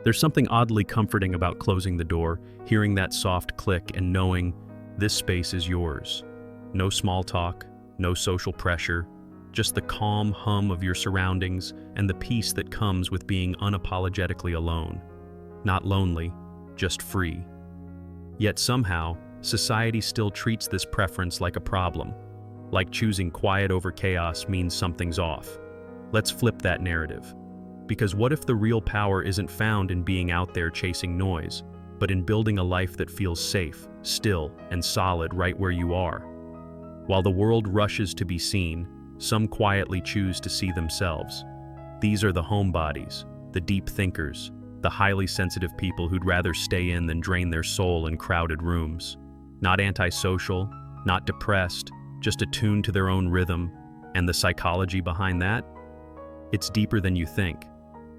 There's something oddly comforting about closing the door, hearing that soft click and knowing this space is yours. No small talk, no social pressure, just the calm hum of your surroundings and the peace that comes with being unapologetically alone. Not lonely, just free. Yet somehow, society still treats this preference like a problem, like choosing quiet over chaos means something's off. Let's flip that narrative. Because what if the real power isn't found in being out there chasing noise, but in building a life that feels safe, still, and solid right where you are? While the world rushes to be seen, some quietly choose to see themselves. These are the homebodies, the deep thinkers, the highly sensitive people who'd rather stay in than drain their soul in crowded rooms. Not antisocial, not depressed, just attuned to their own rhythm. And the psychology behind that? It's deeper than you think.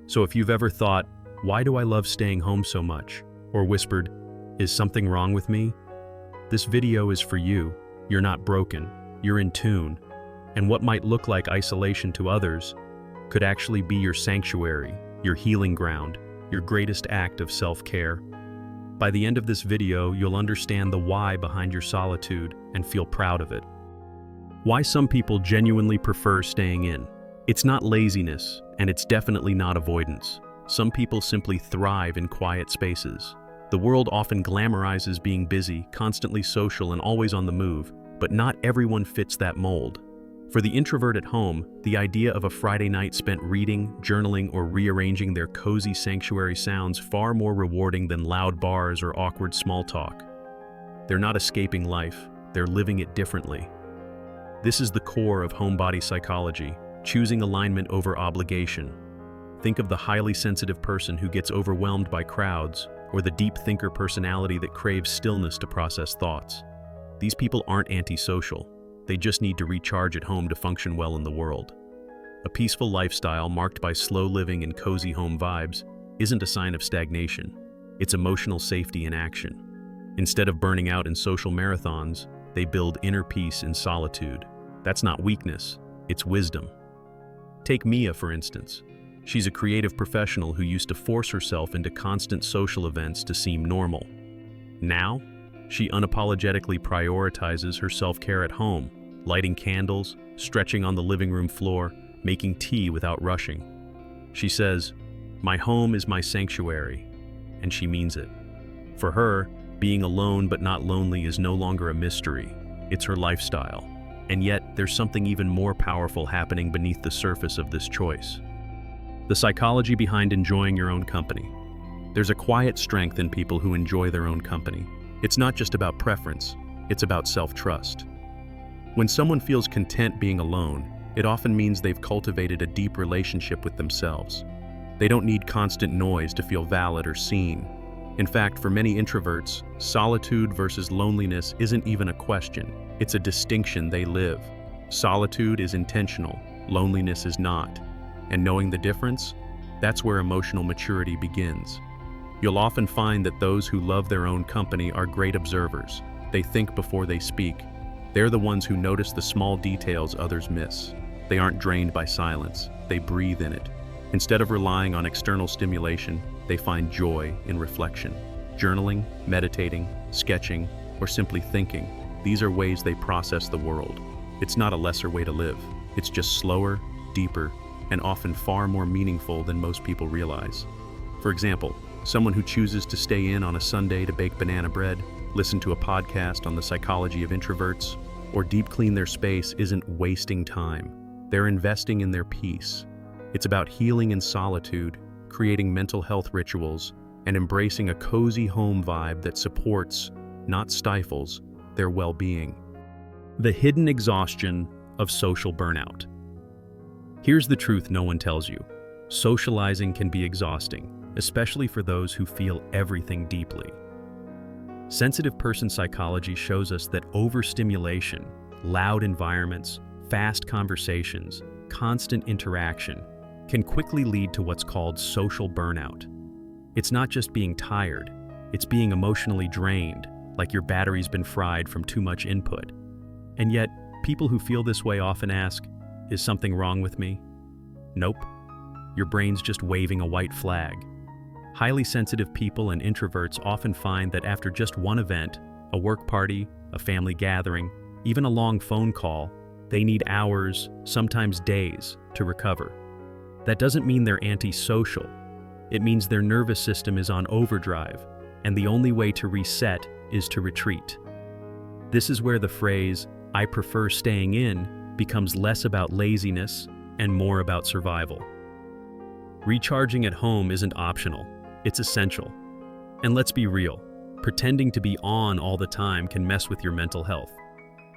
So if you've ever thought, why do I love staying home so much? Or whispered, is something wrong with me? This video is for you. You're not broken. You're in tune. And what might look like isolation to others could actually be your sanctuary, your healing ground, your greatest act of self-care. By the end of this video, you'll understand the why behind your solitude and feel proud of it. Why some people genuinely prefer staying in. It's not laziness, and it's definitely not avoidance. Some people simply thrive in quiet spaces. The world often glamorizes being busy, constantly social, and always on the move, but not everyone fits that mold. For the introvert at home, the idea of a Friday night spent reading, journaling, or rearranging their cozy sanctuary sounds far more rewarding than loud bars or awkward small talk. They're not escaping life, they're living it differently. This is the core of homebody psychology, choosing alignment over obligation. Think of the highly sensitive person who gets overwhelmed by crowds, or the deep thinker personality that craves stillness to process thoughts. These people aren't antisocial. They just need to recharge at home to function well in the world. A peaceful lifestyle marked by slow living and cozy home vibes isn't a sign of stagnation. It's emotional safety in action. Instead of burning out in social marathons, they build inner peace in solitude. That's not weakness, it's wisdom. Take Mia, for instance. She's a creative professional who used to force herself into constant social events to seem normal. Now, she unapologetically prioritizes her self-care at home, lighting candles, stretching on the living room floor, making tea without rushing. She says, "My home is my sanctuary," and she means it. For her, being alone but not lonely is no longer a mystery. It's her lifestyle. And yet, there's something even more powerful happening beneath the surface of this choice. The psychology behind enjoying your own company. There's a quiet strength in people who enjoy their own company. It's not just about preference, it's about self-trust. When someone feels content being alone, it often means they've cultivated a deep relationship with themselves. They don't need constant noise to feel valid or seen. In fact, for many introverts, solitude versus loneliness isn't even a question. It's a distinction they live. Solitude is intentional, loneliness is not. And knowing the difference, that's where emotional maturity begins. You'll often find that those who love their own company are great observers. They think before they speak. They're the ones who notice the small details others miss. They aren't drained by silence, they breathe in it. Instead of relying on external stimulation, they find joy in reflection. Journaling, meditating, sketching, or simply thinking, these are ways they process the world. It's not a lesser way to live. It's just slower, deeper, and often far more meaningful than most people realize. For example, someone who chooses to stay in on a Sunday to bake banana bread, listen to a podcast on the psychology of introverts, or deep clean their space isn't wasting time. They're investing in their peace. It's about healing in solitude, creating mental health rituals, and embracing a cozy home vibe that supports, not stifles, their well-being. The hidden exhaustion of social burnout. Here's the truth no one tells you. Socializing can be exhausting, especially for those who feel everything deeply. Sensitive person psychology shows us that overstimulation, loud environments, fast conversations, constant interaction can quickly lead to what's called social burnout. It's not just being tired, it's being emotionally drained, like your battery's been fried from too much input. And yet, people who feel this way often ask, is something wrong with me? Nope. Your brain's just waving a white flag. Highly sensitive people and introverts often find that after just one event, a work party, a family gathering, even a long phone call, they need hours, sometimes days, to recover. That doesn't mean they're antisocial. It means their nervous system is on overdrive, and the only way to reset is to retreat. This is where the phrase, "I prefer staying in," becomes less about laziness and more about survival. Recharging at home isn't optional, it's essential. And let's be real, pretending to be on all the time can mess with your mental health.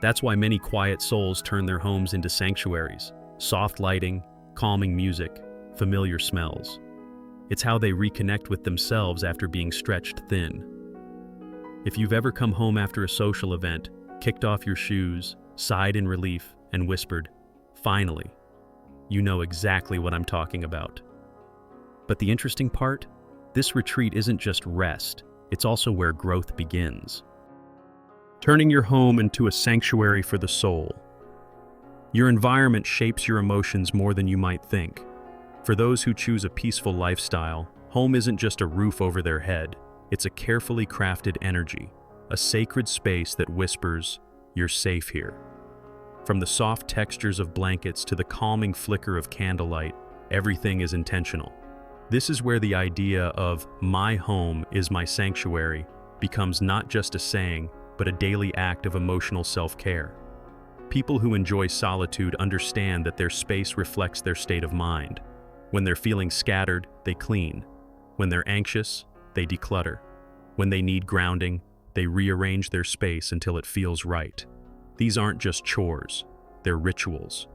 That's why many quiet souls turn their homes into sanctuaries, soft lighting, calming music, familiar smells. It's how they reconnect with themselves after being stretched thin. If you've ever come home after a social event, kicked off your shoes, sighed in relief, and whispered, "Finally," you know exactly what I'm talking about. But the interesting part? This retreat isn't just rest, it's also where growth begins. Turning your home into a sanctuary for the soul. Your environment shapes your emotions more than you might think. For those who choose a peaceful lifestyle, home isn't just a roof over their head, it's a carefully crafted energy, a sacred space that whispers, "You're safe here." From the soft textures of blankets to the calming flicker of candlelight, everything is intentional. This is where the idea of "my home is my sanctuary" becomes not just a saying, but a daily act of emotional self-care. People who enjoy solitude understand that their space reflects their state of mind. When they're feeling scattered, they clean. When they're anxious, they declutter. When they need grounding, they rearrange their space until it feels right. These aren't just chores, they're rituals.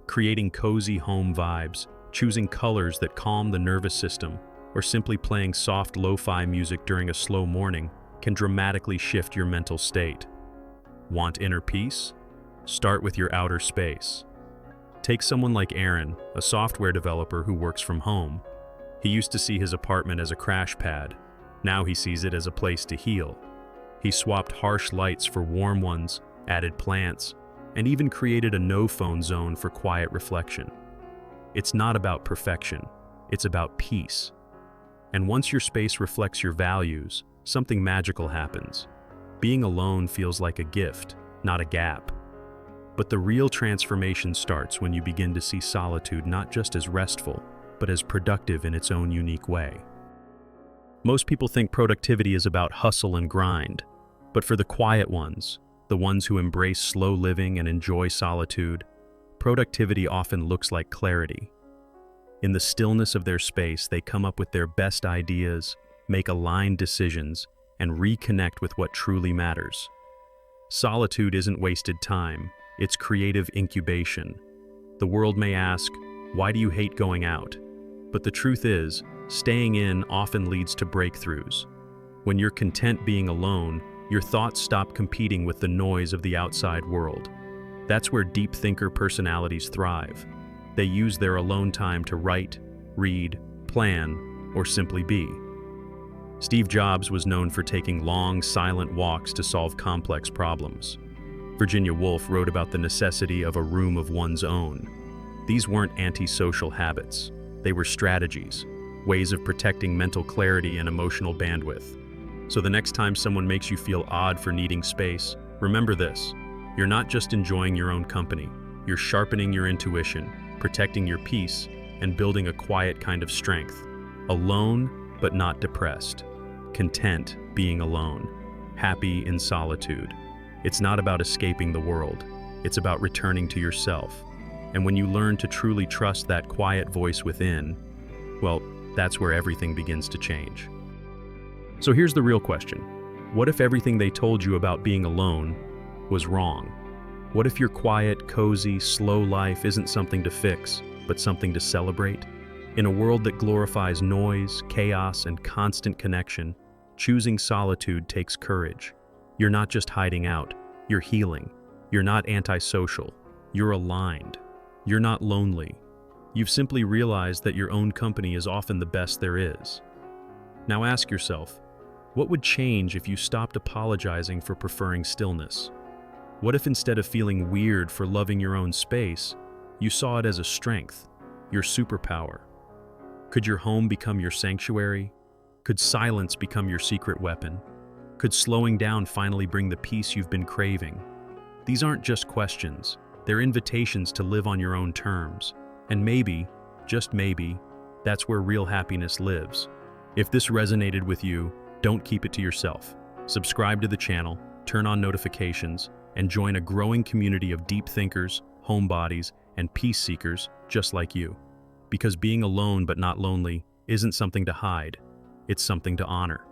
Creating cozy home vibes, choosing colors that calm the nervous system, or simply playing soft lo-fi music during a slow morning can dramatically shift your mental state. Want inner peace? Start with your outer space. Take someone like Aaron, a software developer who works from home. He used to see his apartment as a crash pad. Now he sees it as a place to heal. He swapped harsh lights for warm ones, added plants, and even created a no-phone zone for quiet reflection. It's not about perfection, it's about peace. And once your space reflects your values, something magical happens. Being alone feels like a gift, not a gap. But the real transformation starts when you begin to see solitude not just as restful, but as productive in its own unique way. Most people think productivity is about hustle and grind, but for the quiet ones, the ones who embrace slow living and enjoy solitude, productivity often looks like clarity. In the stillness of their space, they come up with their best ideas, make aligned decisions, and reconnect with what truly matters. Solitude isn't wasted time, it's creative incubation. The world may ask, "Why do you hate going out?" But the truth is, staying in often leads to breakthroughs. When you're content being alone, your thoughts stop competing with the noise of the outside world. That's where deep thinker personalities thrive. They use their alone time to write, read, plan, or simply be. Steve Jobs was known for taking long, silent walks to solve complex problems. Virginia Woolf wrote about the necessity of a room of one's own. These weren't antisocial habits. They were strategies, ways of protecting mental clarity and emotional bandwidth. So the next time someone makes you feel odd for needing space, remember this. You're not just enjoying your own company. You're sharpening your intuition, protecting your peace, and building a quiet kind of strength. Alone, but not depressed. Content being alone. Happy in solitude. It's not about escaping the world. It's about returning to yourself. And when you learn to truly trust that quiet voice within, well, that's where everything begins to change. So here's the real question. What if everything they told you about being alone was wrong? What if your quiet, cozy, slow life isn't something to fix, but something to celebrate? In a world that glorifies noise, chaos, and constant connection, choosing solitude takes courage. You're not just hiding out, you're healing. You're not antisocial, you're aligned. You're not lonely. You've simply realized that your own company is often the best there is. Now ask yourself, what would change if you stopped apologizing for preferring stillness? What if instead of feeling weird for loving your own space, you saw it as a strength, your superpower? Could your home become your sanctuary? Could silence become your secret weapon? Could slowing down finally bring the peace you've been craving? These aren't just questions, they're invitations to live on your own terms. And maybe, just maybe, that's where real happiness lives. If this resonated with you, don't keep it to yourself. Subscribe to the channel, turn on notifications, and join a growing community of deep thinkers, homebodies, and peace seekers just like you. Because being alone but not lonely isn't something to hide, it's something to honor.